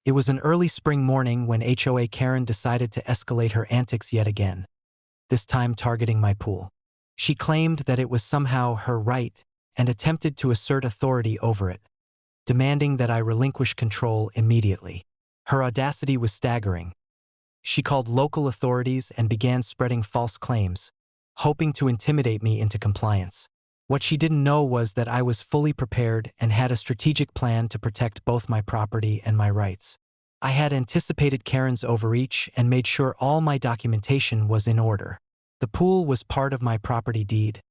It was an early spring morning when HOA Karen decided to escalate her antics yet again, this time targeting my pool. She claimed that it was somehow her right and attempted to assert authority over it, demanding that I relinquish control immediately. Her audacity was staggering. She called local authorities and began spreading false claims, hoping to intimidate me into compliance. What she didn't know was that I was fully prepared and had a strategic plan to protect both my property and my rights. I had anticipated Karen's overreach and made sure all my documentation was in order. The pool was part of my property deed,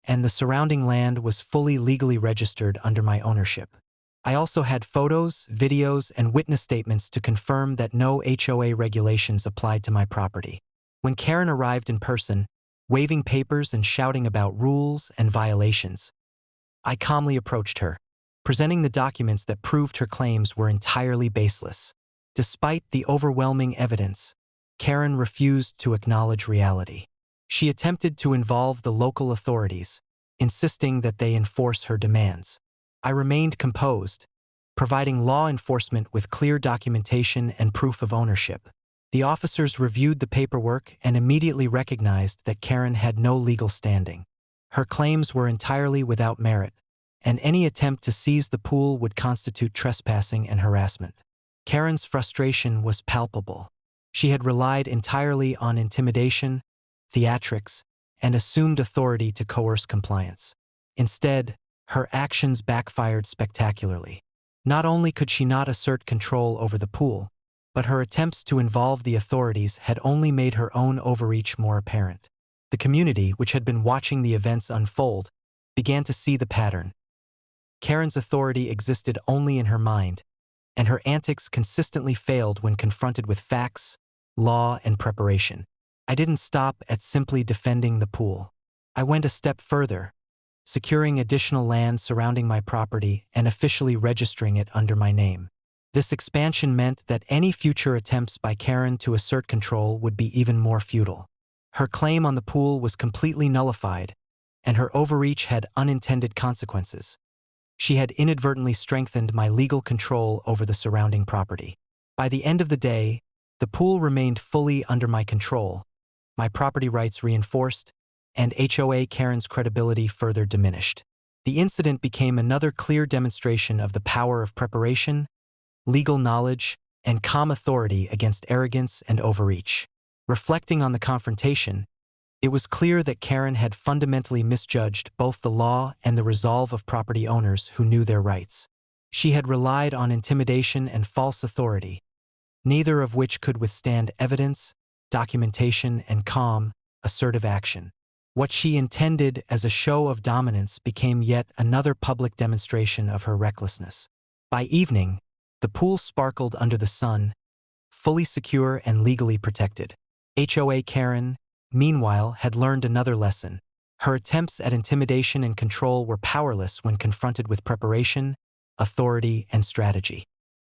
and the surrounding land was fully legally registered under my ownership. I also had photos, videos, and witness statements to confirm that no HOA regulations applied to my property. When Karen arrived in person, waving papers and shouting about rules and violations, I calmly approached her, presenting the documents that proved her claims were entirely baseless. Despite the overwhelming evidence, Karen refused to acknowledge reality. She attempted to involve the local authorities, insisting that they enforce her demands. I remained composed, providing law enforcement with clear documentation and proof of ownership. The officers reviewed the paperwork and immediately recognized that Karen had no legal standing. Her claims were entirely without merit, and any attempt to seize the pool would constitute trespassing and harassment. Karen's frustration was palpable. She had relied entirely on intimidation, theatrics, and assumed authority to coerce compliance. Instead, her actions backfired spectacularly. Not only could she not assert control over the pool, but her attempts to involve the authorities had only made her own overreach more apparent. The community, which had been watching the events unfold, began to see the pattern. Karen's authority existed only in her mind, and her antics consistently failed when confronted with facts, law, and preparation. I didn't stop at simply defending the pool. I went a step further, securing additional land surrounding my property and officially registering it under my name. This expansion meant that any future attempts by Karen to assert control would be even more futile. Her claim on the pool was completely nullified, and her overreach had unintended consequences. She had inadvertently strengthened my legal control over the surrounding property. By the end of the day, the pool remained fully under my control, my property rights reinforced, and HOA Karen's credibility further diminished. The incident became another clear demonstration of the power of preparation, legal knowledge, and calm authority against arrogance and overreach. Reflecting on the confrontation, it was clear that Karen had fundamentally misjudged both the law and the resolve of property owners who knew their rights. She had relied on intimidation and false authority, neither of which could withstand evidence, documentation, and calm, assertive action. What she intended as a show of dominance became yet another public demonstration of her recklessness. By evening, the pool sparkled under the sun, fully secure and legally protected. HOA Karen, meanwhile, had learned another lesson. Her attempts at intimidation and control were powerless when confronted with preparation, authority, and strategy.